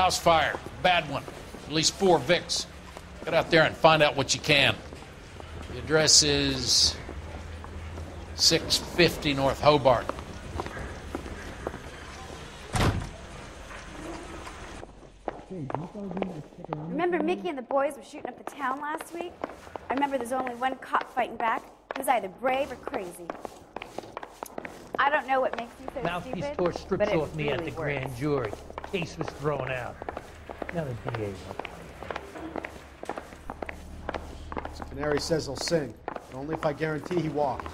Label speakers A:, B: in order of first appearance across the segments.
A: house fire. Bad one. At least 4 Vicks. Get out there and find out what you can. The address is 650 North Hobart.
B: Remember Mickey and the boys were shooting up the town last week? I remember there's only one cop fighting back. He was either brave or crazy. I don't know what makes you so
C: Mouthpiece
B: stupid,
C: tore strips
B: but it
C: off me at
B: really
C: the
B: works.
C: grand jury. Case was thrown out. Now the DA won't.
D: Canary says he'll sing, but only if I guarantee he walks.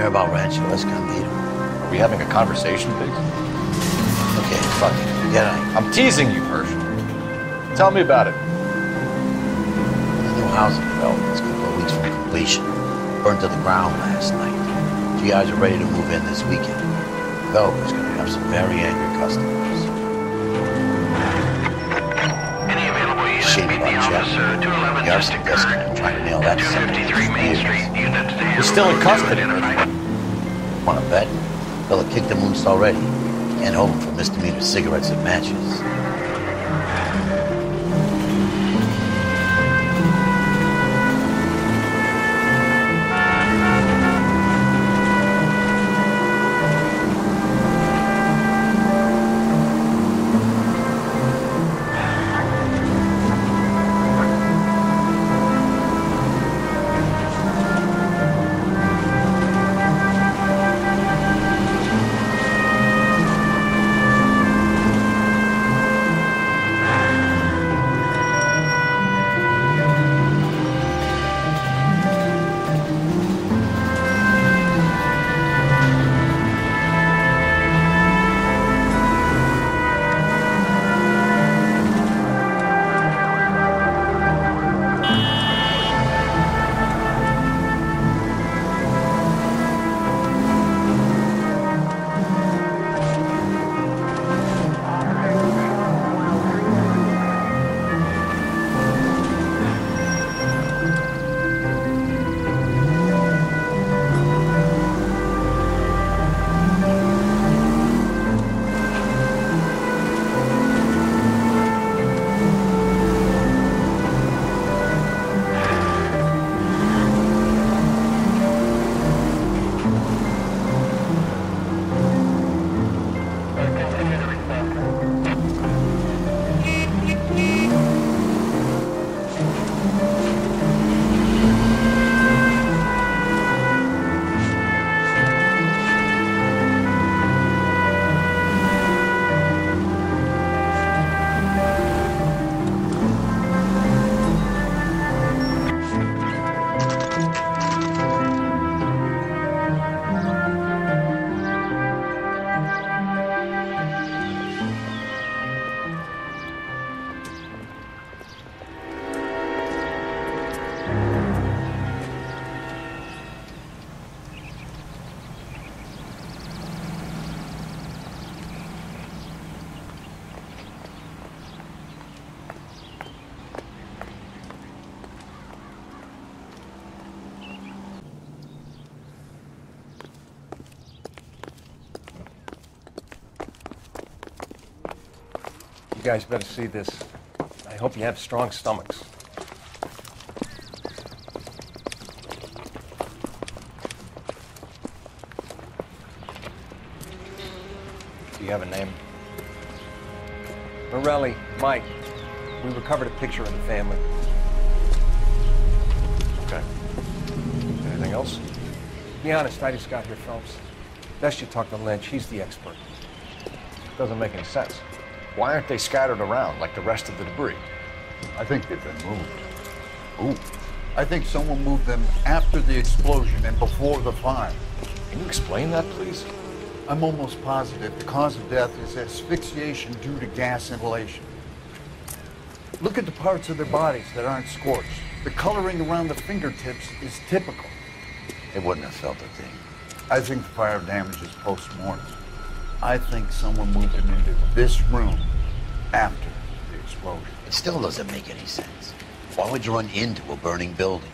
E: About Rancho Escondido.
F: Are we having a conversation, Biggs?
E: Okay, fuck it. Forget it.
F: I'm teasing you, Herschel. Tell me about it.
E: The new housing development's a couple of weeks from completion. Burned to the ground last night. GIs are ready to move in this weekend. The developer's going to have some very angry customers.
G: Any available units
E: Shit
G: meet
E: about
G: the
E: Jeff.
G: office, 211
E: The
G: just
E: arson
G: occurred.
E: investigator trying to nail that to somebody.
G: 253 Main Street, units to
F: He's still in custody.
E: Want to bet? Fella kicked him loose already. Can't hold him for misdemeanor cigarettes and matches.
H: You guys better see this. I hope you have strong stomachs. Do you have a name? Morelli, Mike. We recovered a picture of the family.
F: Okay. Anything else?
H: Be honest, I just got here, Phelps. Best you talk to Lynch. He's the expert.
F: Doesn't make any sense. Why aren't they scattered around like the rest of the debris?
I: I think they've been moved. Ooh. I think someone moved them after the explosion and before the fire.
F: Can you explain that, please?
I: I'm almost positive the cause of death is asphyxiation due to gas inhalation. Look at the parts of their bodies that aren't scorched. The coloring around the fingertips is typical.
E: They wouldn't have felt a thing.
I: I think the fire damage is post-mortem. I think someone moved them into this room after the explosion.
E: It still doesn't make any sense. Why would you run into a burning building?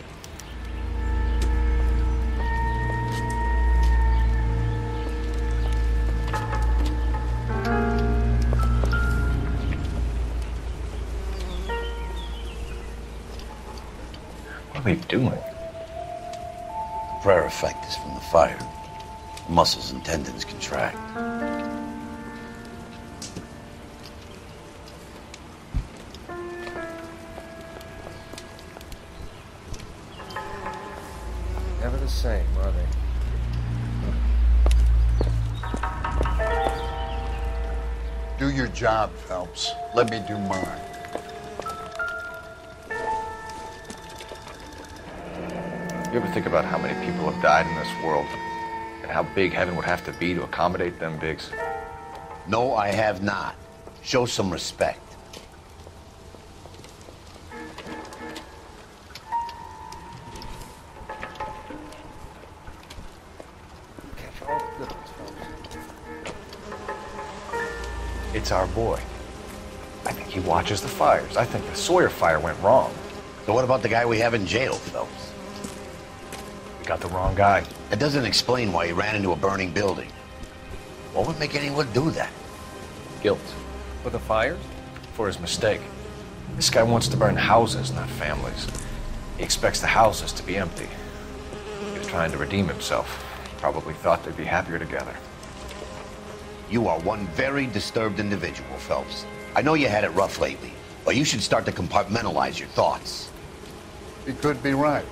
F: What are they doing?
E: The prayer effect is from the fire. The muscles and tendons contract.
H: Never the same, are they?
I: Do your job, Phelps. Let me do mine.
F: You ever think about how many people have died in this world? And how big heaven would have to be to accommodate them, Biggs?
E: No, I have not. Show some respect.
F: It's our boy. I think he watches the fires. I think the Sawyer fire went wrong.
E: So what about the guy we have in jail, Phelps?
F: We got the wrong guy.
E: That doesn't explain why he ran into a burning building. What would make anyone do that?
F: Guilt.
H: For the fires?
F: For his mistake. This guy wants to burn houses, not families. He expects the houses to be empty. He was trying to redeem himself. Probably thought they'd be happier together.
E: You are one very disturbed individual, Phelps. I know you had it rough lately, but you should start to compartmentalize your thoughts.
I: He could be right.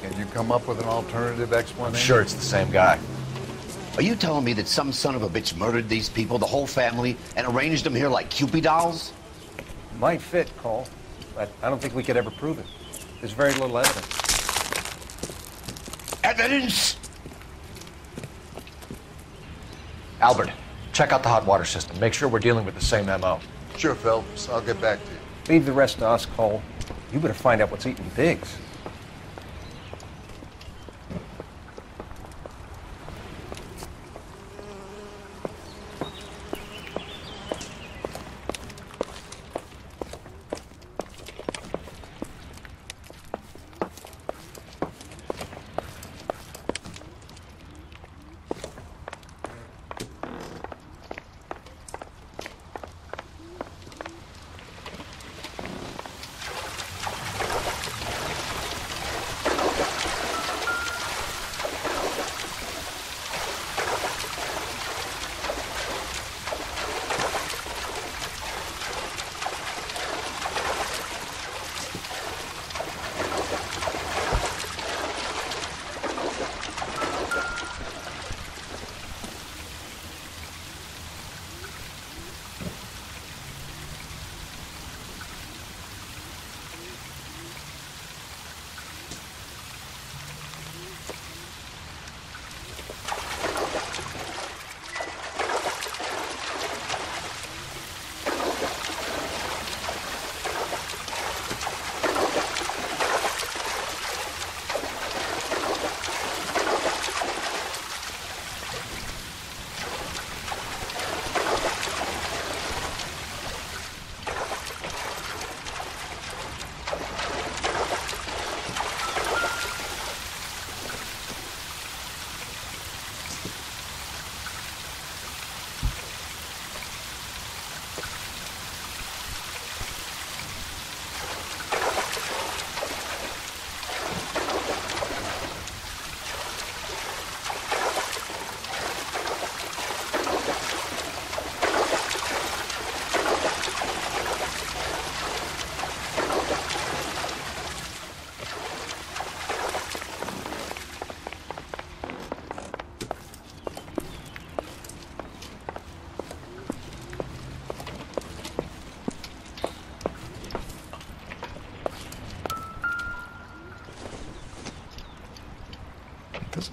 I: Can you come up with an alternative explanation?
F: I'm sure it's the same guy.
E: Are you telling me that some son of a bitch murdered these people, the whole family, and arranged them here like Cupid dolls?
H: Might fit, Cole, but I don't think we could ever prove it. There's very little evidence.
E: Evidence?
F: Albert, check out the hot water system. Make sure we're dealing with the same MO.
I: Sure, Phelps. I'll get back to you.
H: Leave the rest to us, Cole. You better find out what's eating Biggs.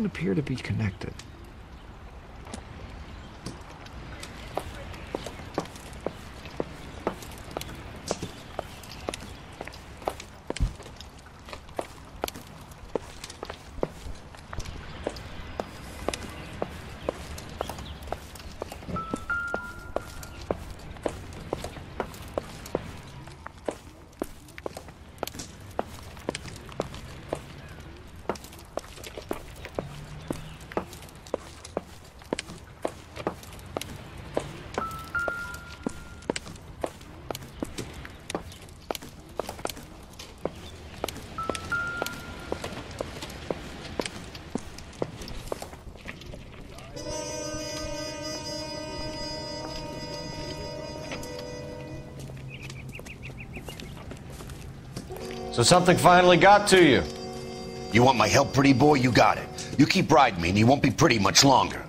F: doesn't appear to be connected. So something finally got to you.
E: You want my help, pretty boy? You got it. You keep riding me and you won't be pretty much longer.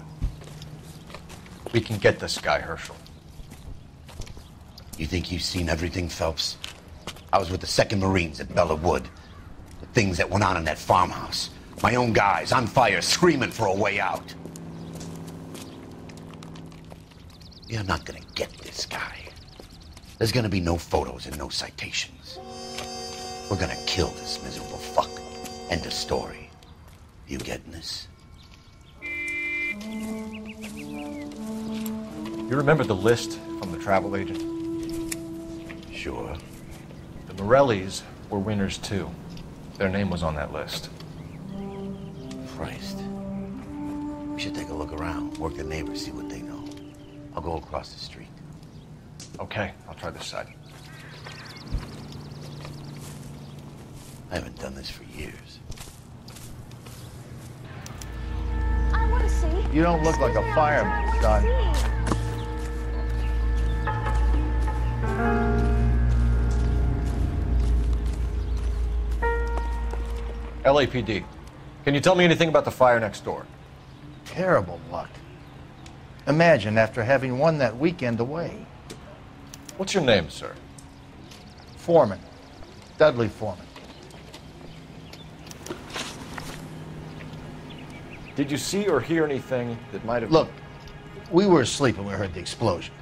F: We can get this guy, Herschel.
E: You think you've seen everything, Phelps? I was with the 2nd Marines at Bella Wood. The things that went on in that farmhouse. My own guys on fire, screaming for a way out. You're not gonna get this guy. There's gonna be no photos and no citations. We're gonna kill this miserable fuck. End of story. You getting this?
F: You remember the list from the travel agent?
E: Sure.
F: The Morellis were winners too. Their name was on that list.
E: Christ. We should take a look around, work the neighbors, see what they know. I'll go across the street.
F: Okay, I'll try this side.
E: I haven't done this for years.
B: I want to see.
I: You don't look like a fireman, son.
F: LAPD. Can you tell me anything about the fire next door?
I: Terrible luck. Imagine after having won that weekend away.
F: What's your name, sir?
I: Foreman. Dudley Foreman.
F: Did you see or hear anything that might have...
I: Look, we were asleep when we heard the explosion.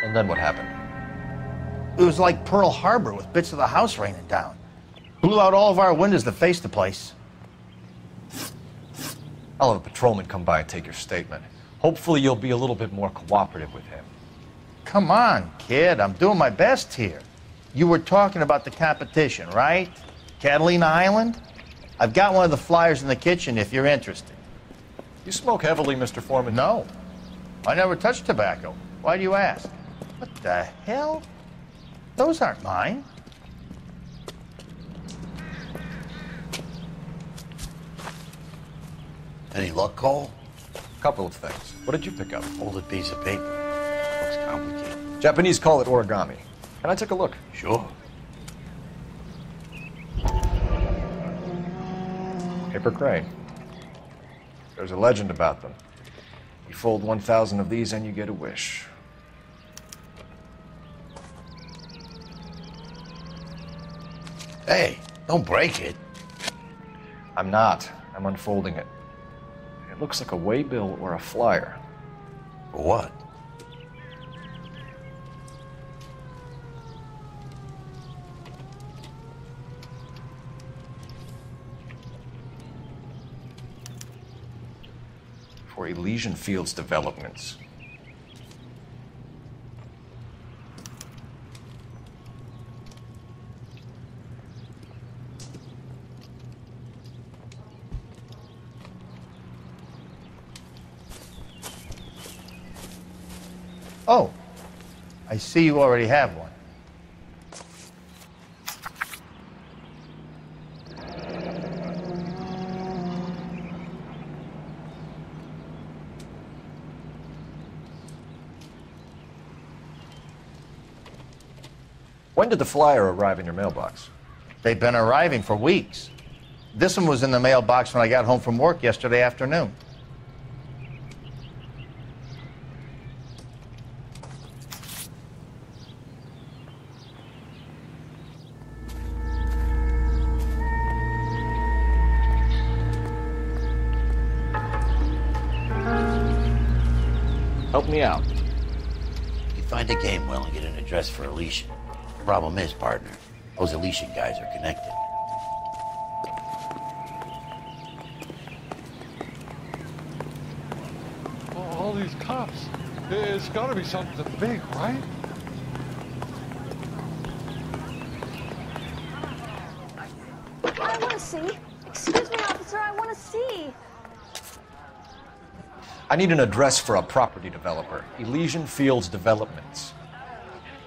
F: And then what happened?
I: It was like Pearl Harbor with bits of the house raining down. Blew out all of our windows that faced the place.
F: I'll have a patrolman come by and take your statement. Hopefully you'll be a little bit more cooperative with him.
I: Come on, kid. I'm doing my best here. You were talking about the competition, right? Catalina Island? I've got one of the flyers in the kitchen if you're interested.
F: You smoke heavily, Mr. Foreman?
I: No. I never touched tobacco. Why do you ask? What the hell? Those aren't mine.
E: Any luck, Cole?
F: Couple of things. What did you pick up?
E: Folded piece of paper. Looks complicated.
F: Japanese call it origami. Can I take a look?
E: Sure.
F: Paper crane. There's a legend about them. You fold 1,000 of these and you get a wish.
E: Hey, don't break it.
F: I'm not. I'm unfolding it. It looks like a waybill or a flyer.
E: For what?
F: For Elysian Fields developments.
I: Oh, I see you already have one.
F: When did the flyer arrive in your mailbox?
I: They've been arriving for weeks. This one was in the mailbox when I got home from work yesterday afternoon.
F: me out.
E: You find a game well and get an address for Elysian. The problem is, partner, those Elysian guys are connected.
J: All these cops. It's gotta be something big, right?
K: I want to see. Excuse me, officer, I want to see.
F: I need an address for a property developer. Elysian Fields Developments.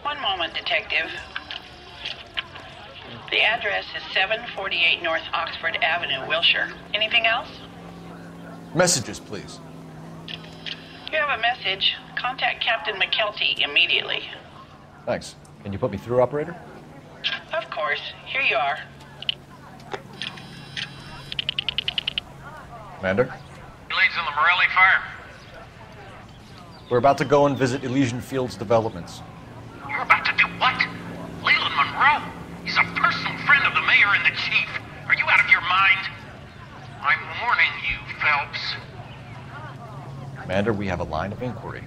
L: One moment, detective. The address is 748 North Oxford Avenue, Wilshire. Anything else?
F: Messages, please.
L: You have a message. Contact Captain McKelty immediately.
F: Thanks. Can you put me through, operator?
L: Of course. Here you are.
F: Commander?
G: Leads on the Morelli farm.
F: We're about to go and visit Elysian Fields Developments.
G: You're about to do what? Leland Monroe? He's a personal friend of the mayor and the chief. Are you out of your mind? I'm warning you, Phelps.
F: Commander, we have a line of inquiry.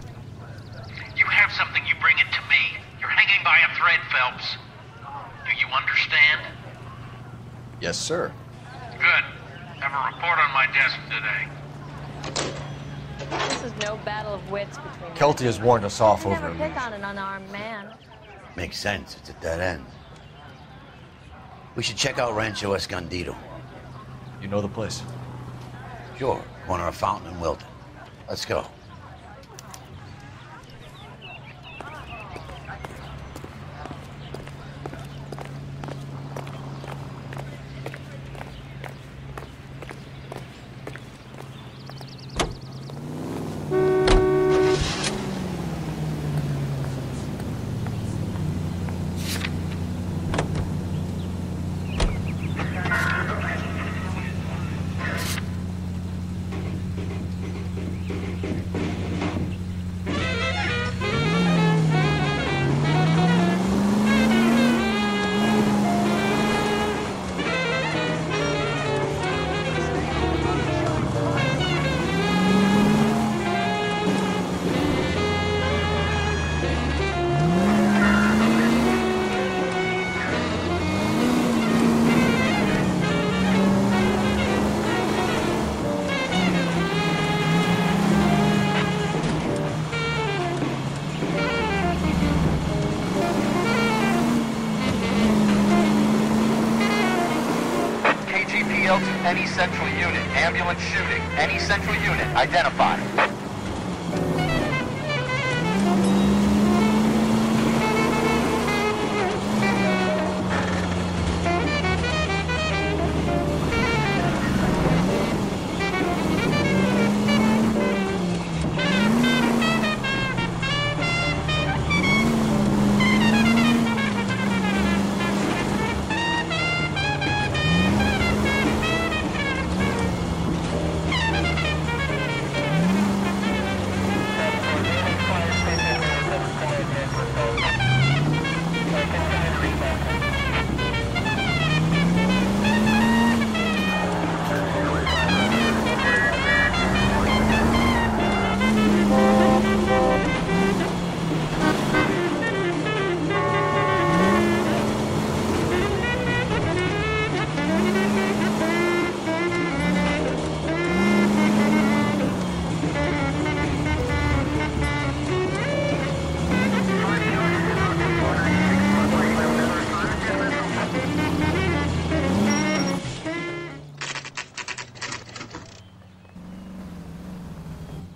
G: You have something, you bring it to me. You're hanging by a thread, Phelps. Do you understand?
F: Yes, sir.
G: Good. Have a report on my desk today.
K: This is no battle of wits between
F: Kelty has warned us off over
K: Never pick
F: Elysian.
K: on an unarmed man.
E: Makes sense. It's a dead end. We should check out Rancho Escondido.
F: You know the place?
E: Sure. Corner of Fountain and Wilton. Let's go.
M: Any central unit. Ambulance shooting. Any central unit. Identify.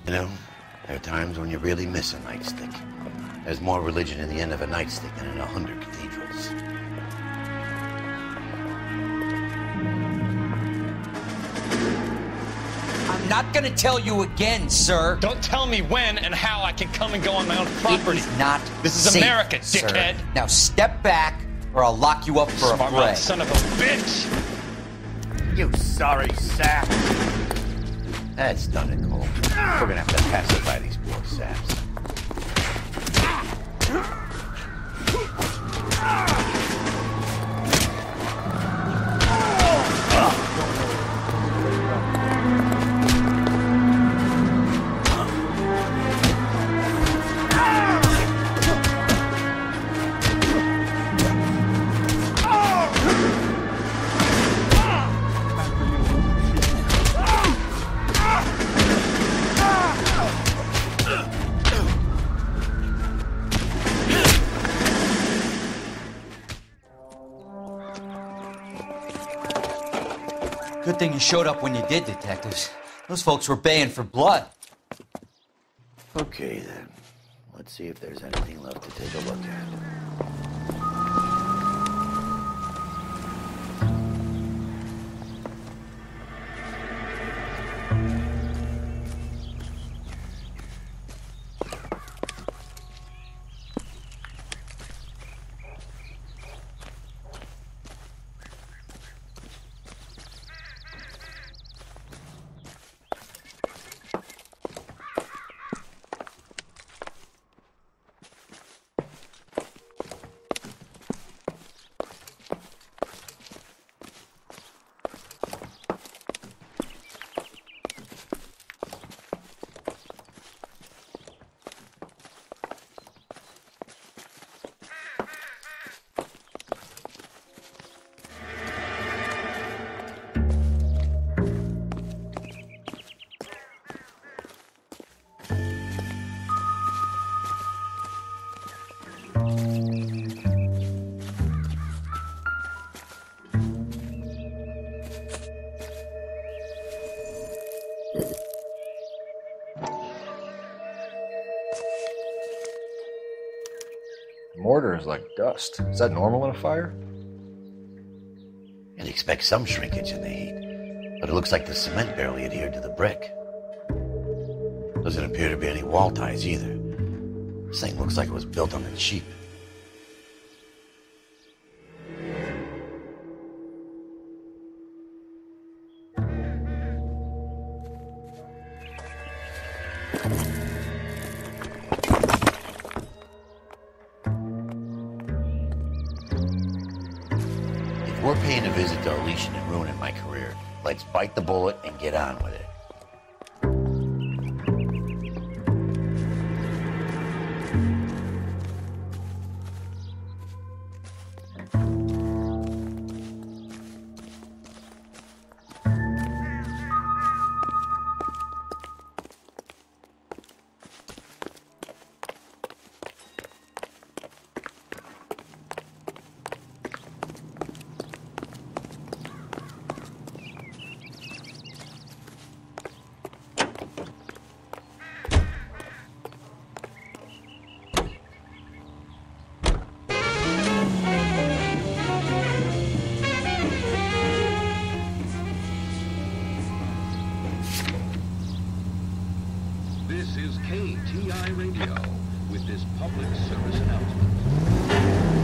E: You know, there are times when you really miss a nightstick. There's more religion in the end of a nightstick than in 100 cathedrals.
N: I'm not gonna tell you again, sir.
O: Don't tell me when and how I can come and go on my own property.
N: It is not
O: This is
N: safe,
O: America, dickhead.
N: Sir. Now step back, or I'll lock you up for a
O: Smart
N: fray.
O: mouth son of a bitch!
E: You sorry sap. That's done it, Cole. We're gonna have to pacify these poor saps.
N: Good thing you showed up when you did, detectives. Those folks were baying for blood.
E: Okay, then. Let's see if there's anything left to take a look at.
F: Mortar is like dust. Is that normal in a fire?
E: You'd expect some shrinkage in the heat, but it looks like the cement barely adhered to the brick. Doesn't appear to be any wall ties either. This thing looks like it was built on the cheap. We're paying a visit to Elysejskými and ruining my career. Let's bite the bullet and get on with it.
P: This is KTI Radio with this public service announcement.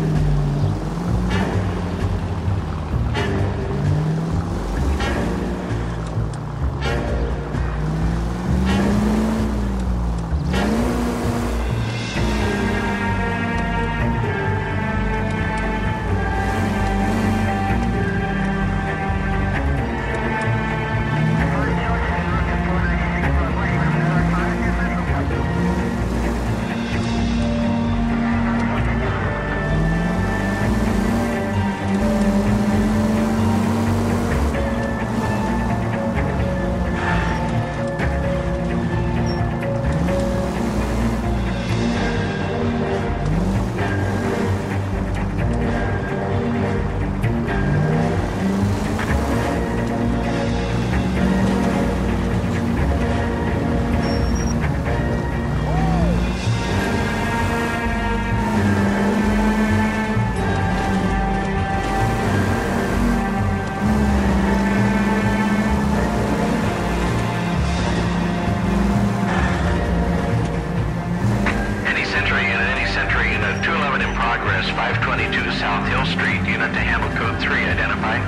P: South Hill Street, unit to handle code 3, identify.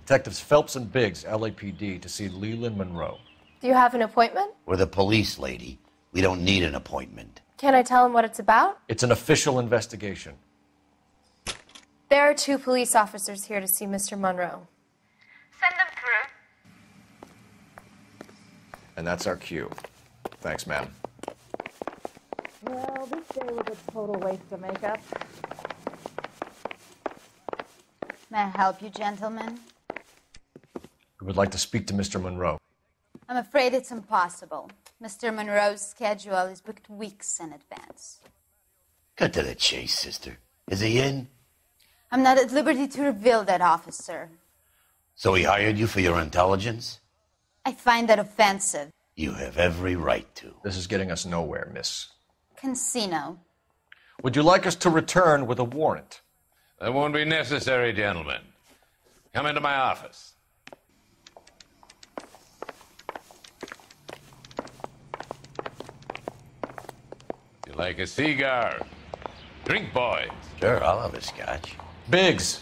F: Detectives Phelps and Biggs, LAPD, to see Leland Monroe.
Q: Do you have an appointment?
E: We're the police, lady. We don't need an appointment.
Q: Can I tell him what it's about?
F: It's an official investigation.
Q: There are 2 police officers here to see Mr. Monroe.
K: Send them through.
F: And that's our cue. Thanks, ma'am.
R: Well, this day was a total waste of makeup.
S: May I help you, gentlemen?
F: We would like to speak to Mr. Monroe.
S: I'm afraid it's impossible. Mr. Monroe's schedule is booked weeks in advance.
E: Cut to the chase, sister. Is he in?
S: I'm not at liberty to reveal that, officer.
E: So he hired you for your intelligence?
S: I find that offensive.
E: You have every right to.
F: This is getting us nowhere, miss.
S: Casino.
F: Would you like us to return with a warrant?
T: That won't be necessary, gentlemen. Come into my office. You like a cigar? Drink, boys.
E: Sure, I'll have a scotch.
F: Biggs!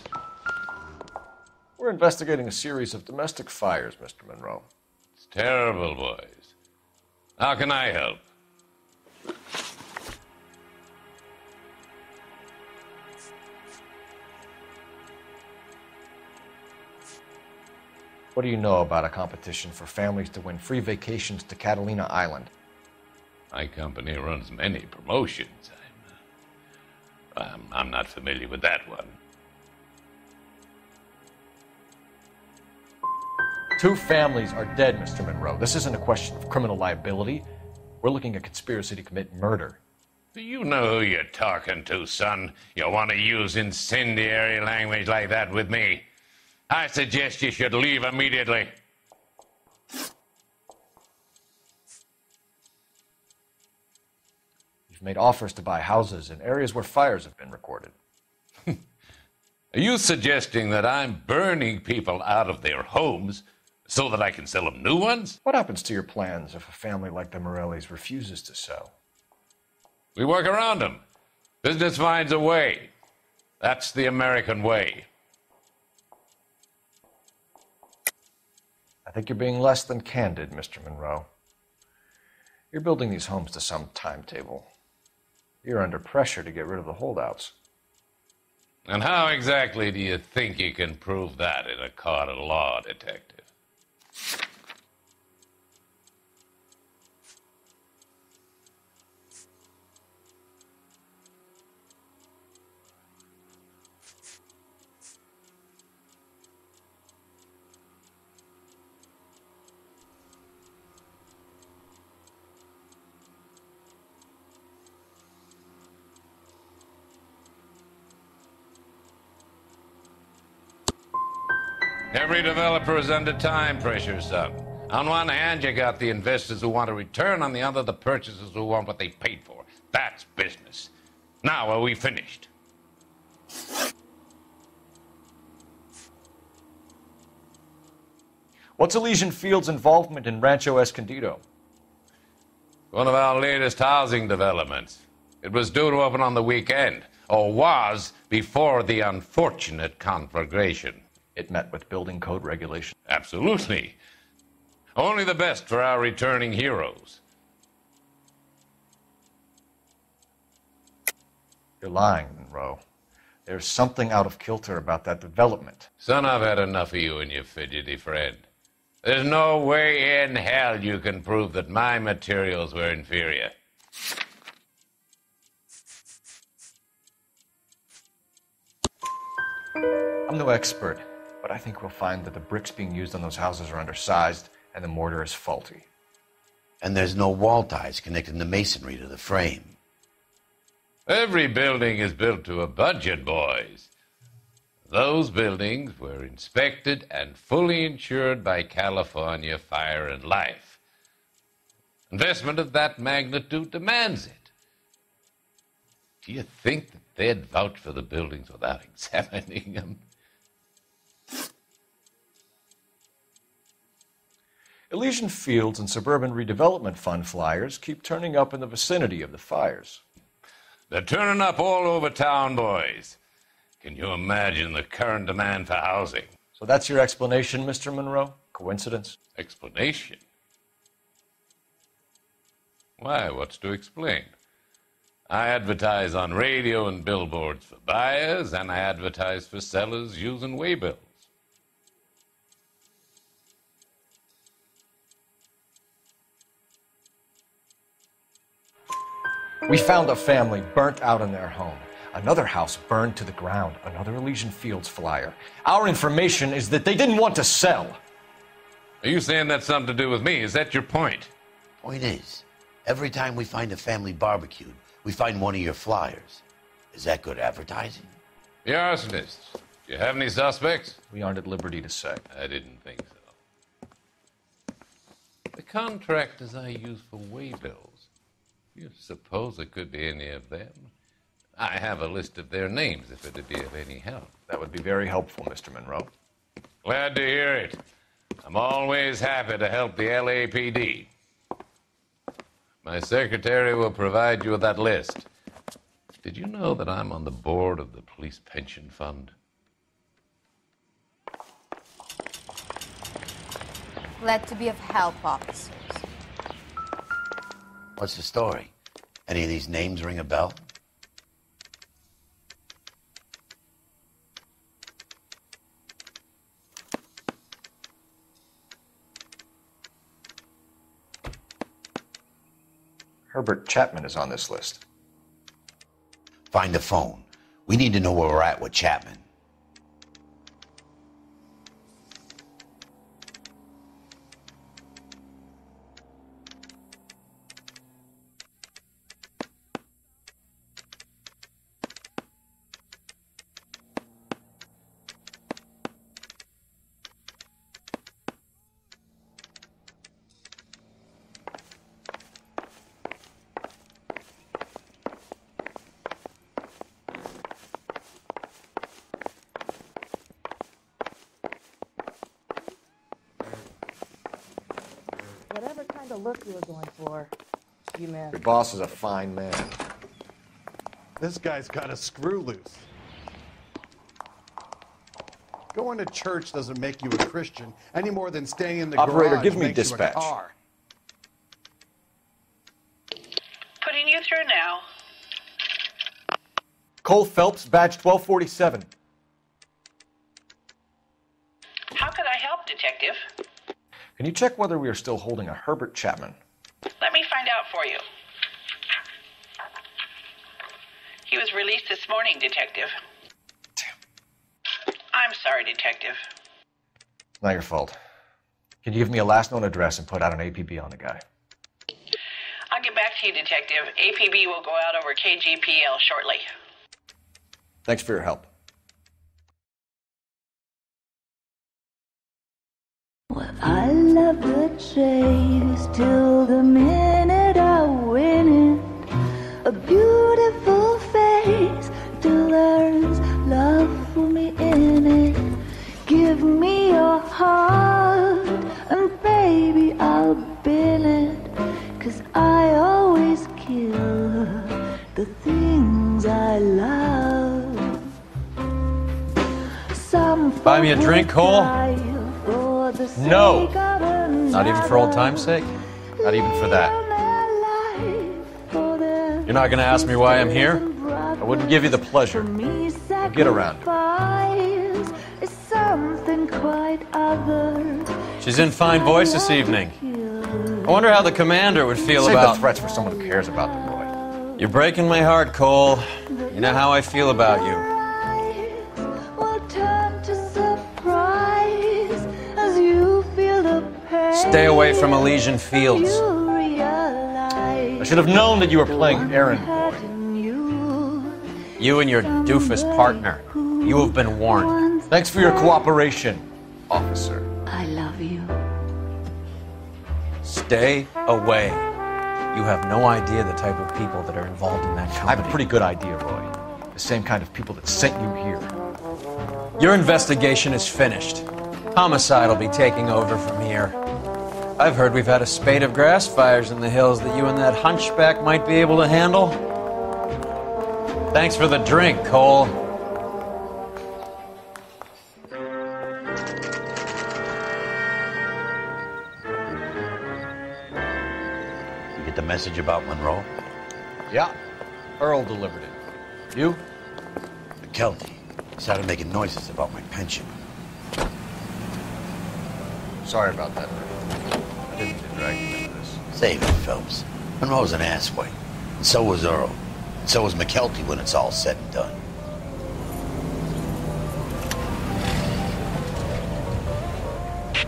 F: We're investigating a series of domestic fires, Mr. Monroe.
T: It's terrible, boys. How can I help?
F: What do you know about a competition for families to win free vacations to Catalina Island?
T: My company runs many promotions. I'm not familiar with that one.
F: 2 families are dead, Mr. Monroe. This isn't a question of criminal liability. We're looking at conspiracy to commit murder.
T: Do you know who you're talking to, son? You want to use incendiary language like that with me? I suggest you should leave immediately.
F: You've made offers to buy houses in areas where fires have been recorded.
T: Are you suggesting that I'm burning people out of their homes so that I can sell them new ones?
F: What happens to your plans if a family like the Morellis refuses to sell?
T: We work around them. Business finds a way. That's the American way.
F: I think you're being less than candid, Mr. Monroe. You're building these homes to some timetable. You're under pressure to get rid of the holdouts.
T: And how exactly do you think you can prove that in a court of law, detective? Every developer is under time pressure, son. On one hand, you got the investors who want a return. On the other, the purchasers who want what they paid for. That's business. Now, are we finished?
F: What's Elysian Field's involvement in Rancho Escondido?
T: One of our latest housing developments. It was due to open on the weekend, or was before the unfortunate conflagration.
F: It met with building code regulations.
T: Absolutely. Only the best for our returning heroes.
F: You're lying, Monroe. There's something out of kilter about that development.
T: Son, I've had enough of you and your fidgety friend. There's no way in hell you can prove that my materials were inferior.
F: I'm no expert, but I think we'll find that the bricks being used on those houses are undersized and the mortar is faulty.
E: And there's no wall ties connecting the masonry to the frame.
T: Every building is built to a budget, boys. Those buildings were inspected and fully insured by California Fire and Life. Investment of that magnitude demands it. Do you think that they'd vouch for the buildings without examining them?
F: Elysian Fields and Suburban Redevelopment Fund flyers keep turning up in the vicinity of the fires.
T: They're turning up all over town, boys. Can you imagine the current demand for housing?
F: So that's your explanation, Mr. Monroe? Coincidence?
T: Explanation? Why, what's to explain? I advertise on radio and billboards for buyers, and I advertise for sellers using waybills.
F: We found a family burnt out in their home. Another house burned to the ground. Another Elysian Fields flyer. Our information is that they didn't want to sell.
T: Are you saying that's something to do with me? Is that your point?
E: Point is, every time we find a family barbecued, we find one of your flyers. Is that good advertising?
T: The arsonists. Do you have any suspects?
F: We aren't at liberty to say.
T: I didn't think so. The contractors I use for waybills. You suppose it could be any of them? I have a list of their names if it'd be of any help.
F: That would be very helpful, Mr. Monroe.
T: Glad to hear it. I'm always happy to help the LAPD. My secretary will provide you with that list. Did you know that I'm on the board of the police pension fund?
S: Glad to be of help, officers.
E: What's the story? Any of these names ring a bell?
F: Herbert Chapman is on this list.
E: Find the phone. We need to know where we're at with Chapman.
R: Whatever kind of look you were going for, you missed.
F: Your boss is a fine man.
D: This guy's got a screw loose. Going to church doesn't make you a Christian any more than staying in the
F: Operator,
D: garage
F: give me
D: makes you a
F: dispatch.
D: car.
L: Putting you through now.
F: Cole Phelps, badge 1247.
L: How could I help, Detective?
F: Can you check whether we are still holding a Herbert Chapman?
L: Let me find out for you. He was released this morning, Detective. I'm sorry, Detective.
F: Not your fault. Can you give me a last known address and put out an APB on the guy?
L: I'll get back to you, Detective. APB will go out over KGPL shortly.
F: Thanks for your help.
U: Well, I love the chase till the minute I win it. A beautiful face till there's love for me in it. Give me your heart and baby I'll bin it. 'Cause I always kill the things I love. Some
V: Buy me a drink, Cole? No.
U: No.
V: Not even for old time's sake? Not even for that. You're not going to ask me why I'm here? I wouldn't give you the pleasure. We'll get around to it. She's in fine voice this evening. I wonder how the commander would feel
F: Save
V: about...
F: the threats for someone who cares about the boy.
V: You're breaking my heart, Cole. You know how I feel about you. Stay away from Elysian Fields.
F: I should have known that you were playing errand boy.
V: You and your doofus partner. You have been warned.
F: Thanks for your cooperation, officer.
U: I love you.
V: Stay away. You have no idea the type of people that are involved in that company.
F: I have a pretty good idea, Roy. The same kind of people that sent you here.
V: Your investigation is finished. Homicide will be taking over from here. I've heard we've had a spate of grass fires in the hills that you and that hunchback might be able to handle. Thanks for the drink, Cole.
E: the message about Monroe?
F: Yeah. Earl delivered it. You?
E: McKelty. He started making noises about my pension.
F: Sorry about that, Ernie. I didn't mean to drag you into this.
E: Save it, Phelps. Monroe's an asswipe. And so was Earl. And so was McKelty when it's all said and done.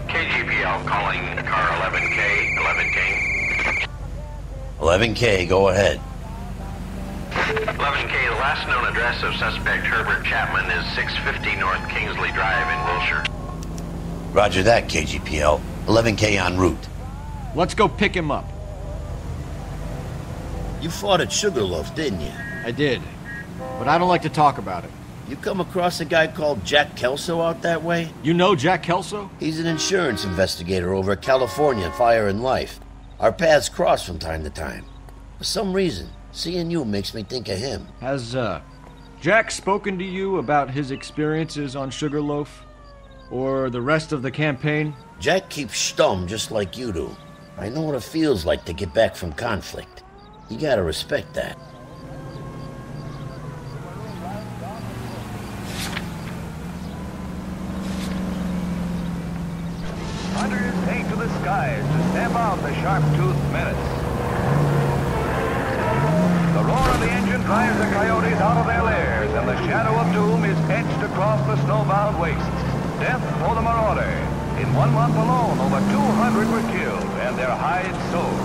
G: KGPL calling car 11K, 11K.
E: 11K, go ahead.
G: 11K, the last known address of suspect Herbert Chapman is 650 North Kingsley Drive in Wilshire.
E: Roger that, KGPL. 11K en route.
V: Let's go pick him up.
A: You fought at Sugarloaf, didn't you?
V: I did, but I don't like to talk about it.
A: You come across a guy called Jack Kelso out that way?
V: You know Jack Kelso?
A: He's an insurance investigator over at California Fire and Life. Our paths cross from time to time. For some reason, seeing you makes me think of him.
V: Has, Jack spoken to you about his experiences on Sugarloaf? Or the rest of the campaign?
A: Jack keeps stum just like you do. I know what it feels like to get back from conflict. You gotta respect that.
C: Hunters take to the skies to stamp out the sharp-toothed menace. The roar of the engine drives the coyotes out of their lairs, and the shadow of doom is etched across the snowbound wastes. Death for the marauder. In 1 month alone, over 200 were killed, and their hides sold.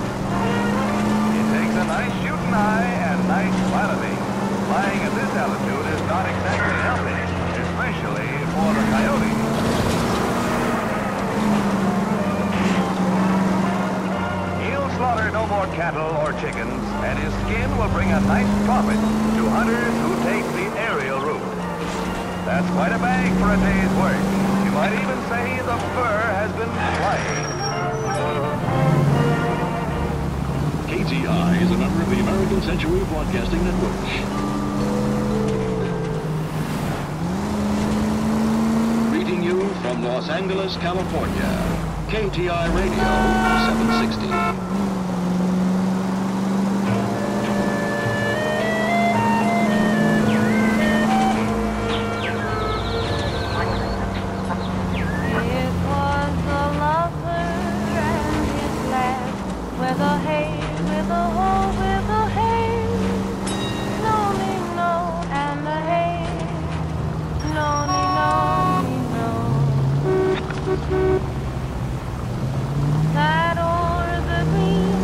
C: It takes a nice shooting eye and nice piloting. Flying at this altitude is not exactly healthy, especially for the coyotes. He'll slaughter no more cattle or chickens, and his skin will bring a nice profit to hunters who take the aerial route. That's quite a bag for a day's work. You might even say the fur has been flying.
P: KTI is a member of the American Century Broadcasting Network. Greeting you from Los Angeles, California. KTI Radio 760.
U: That o'er the green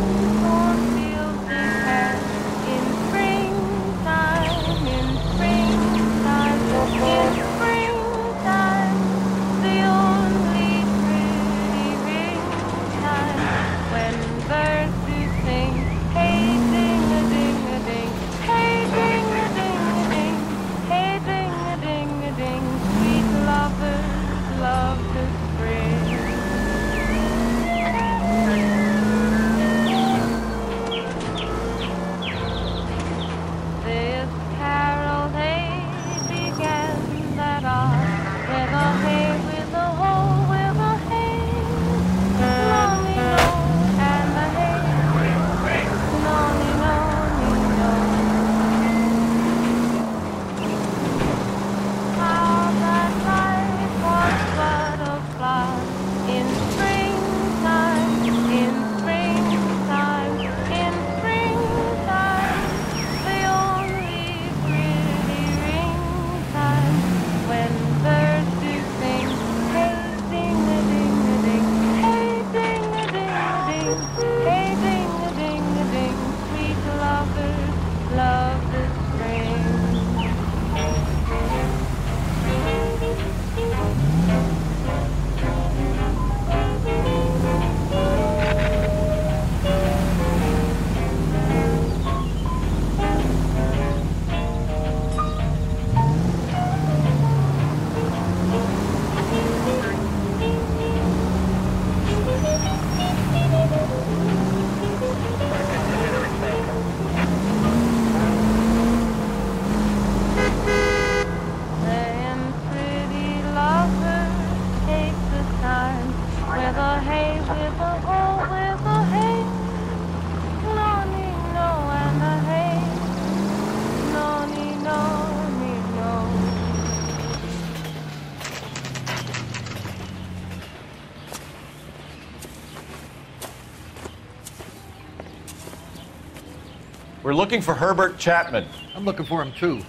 F: We're looking for Herbert Chapman.
B: I'm looking for him, too.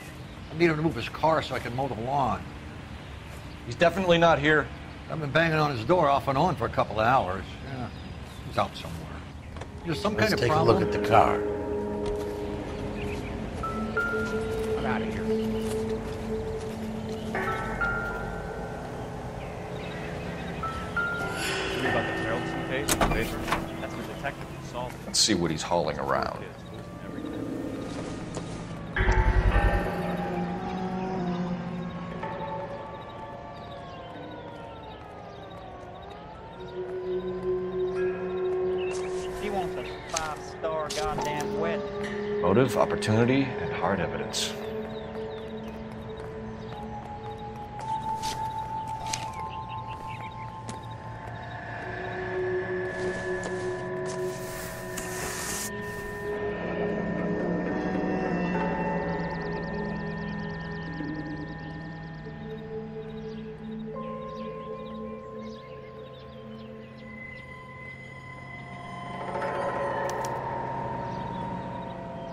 B: I need him to move his car so I can mow the lawn.
F: He's definitely not here.
B: I've been banging on his door off and on for a couple of hours. Yeah, he's out somewhere. There's some kind of problem.
E: Let's take a look at the car.
B: I'm out of here.
H: About the Carrollton case in the basement. That's the detective who solved it.
F: Let's see what he's hauling around.
H: He wants a 5-star goddamn wedding.
F: Motive, opportunity, and hard evidence.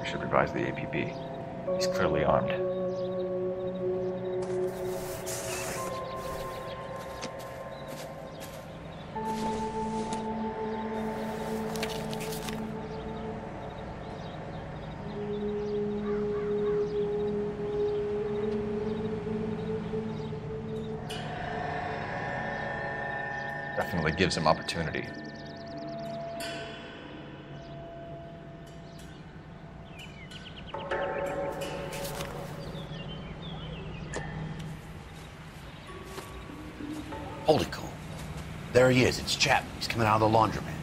F: Should revise the APB. He's clearly armed. Definitely gives him opportunity.
E: Holy cool. There he is. It's Chapman. He's coming out of the laundromat.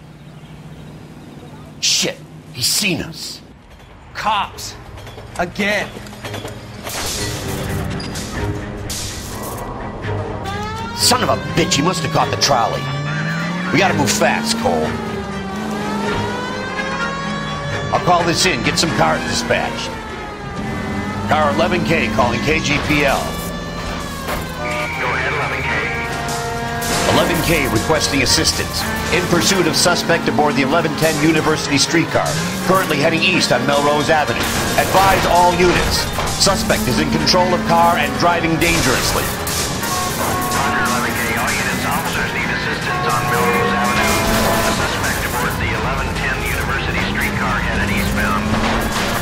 E: Shit. He's seen us.
V: Cops. Again.
E: Son of a bitch. He must have caught the trolley. We gotta move fast, Cole. I'll call this in. Get some cars dispatched. Car 11K calling KGPL. 11K requesting assistance. In pursuit of suspect aboard the 1110 University streetcar, currently heading east on Melrose Avenue. Advise all units. Suspect is in control of car and driving dangerously.
G: Roger, 11K. All units, officers need assistance on Melrose Avenue. A suspect aboard the 1110 University streetcar headed eastbound.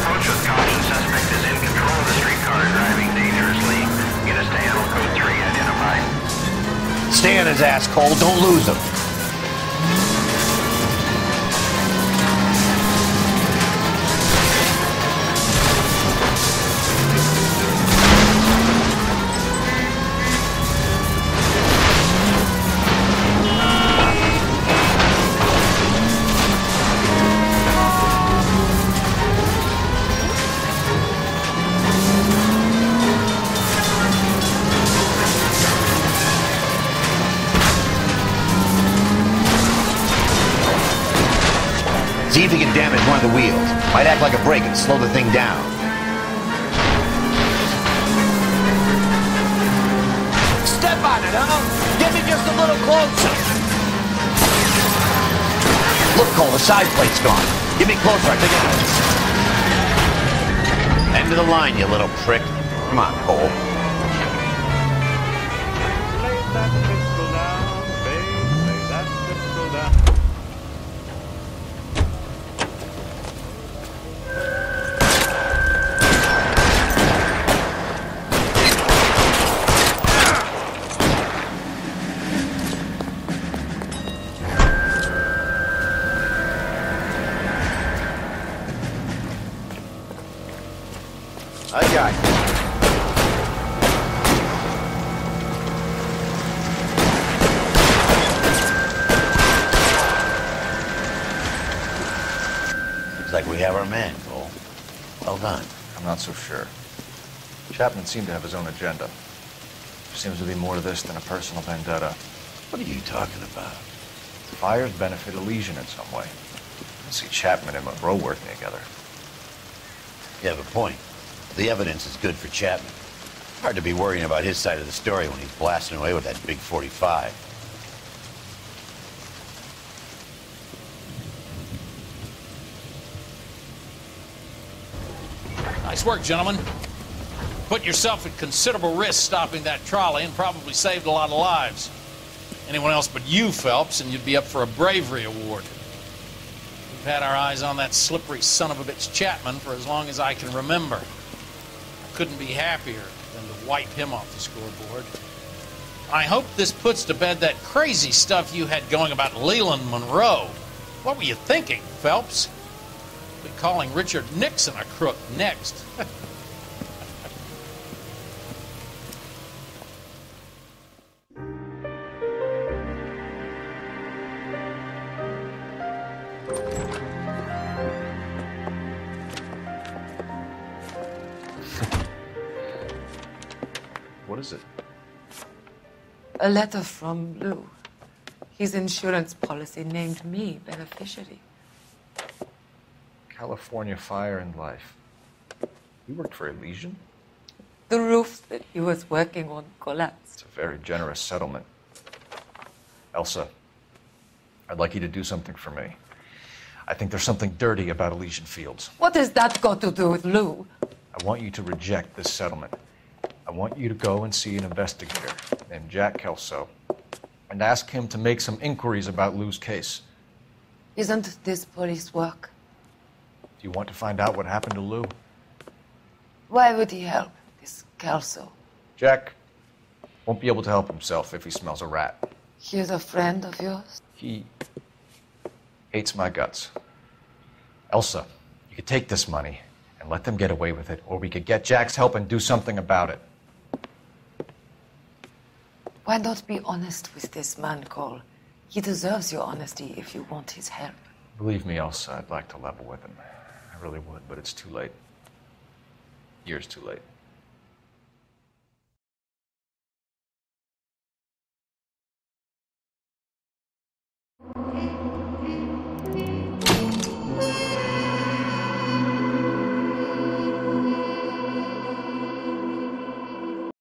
G: Approach with caution. Suspect is in control of the streetcar, driving dangerously. Units to handle code 3 identified.
E: Stay on his ass, Cole. Don't lose him. See if he can damage one of the wheels. Might act like a brake and slow the thing down. Step on it, huh? Get me just a little closer. Look, Cole, the side plate's gone. Get me closer, I think. End of the line, you little prick. Come on, Cole.
H: Lay that pistol down, babe. Lay that pistol down.
E: I got you. Looks like we have our man, Cole. Well done.
F: I'm not so sure. Chapman seemed to have his own agenda. There seems to be more to this than a personal vendetta.
E: What are you talking about?
F: Fires benefit Elysian in some way. I see Chapman and Monroe working together.
E: You have a point. The evidence is good for Chapman. Hard to be worrying about his side of the story when he's blasting away with that big 45.
O: Nice work, gentlemen. Put yourself at considerable risk stopping that trolley and probably saved a lot of lives. Anyone else but you, Phelps, and you'd be up for a bravery award. We've had our eyes on that slippery son of a bitch Chapman for as long as I can remember. I couldn't be happier than to wipe him off the scoreboard. I hope this puts to bed that crazy stuff you had going about Leland Monroe. What were you thinking, Phelps? We'll be calling Richard Nixon a crook next.
F: What is it?
I: A letter from Lou. His insurance policy named me beneficiary.
F: California Fire and Life. You worked for Elysian?
I: The roof that he was working on collapsed.
F: It's a very generous settlement. Elsa, I'd like you to do something for me. I think there's something dirty about Elysian Fields.
I: What has that got to do with Lou?
F: I want you to reject this settlement. I want you to go and see an investigator named Jack Kelso and ask him to make some inquiries about Lou's case.
I: Isn't this police work?
F: Do you want to find out what happened to Lou?
I: Why would he help, this Kelso?
F: Jack won't be able to help himself if he smells a rat.
I: He's a friend of yours?
F: He hates my guts. Elsa, you could take this money and let them get away with it, or we could get Jack's help and do something about it.
I: Why not be honest with this man, Cole? He deserves your honesty if you want his help.
F: Believe me, Elsa, I'd like to level with him. I really would, but it's too late. Years too late.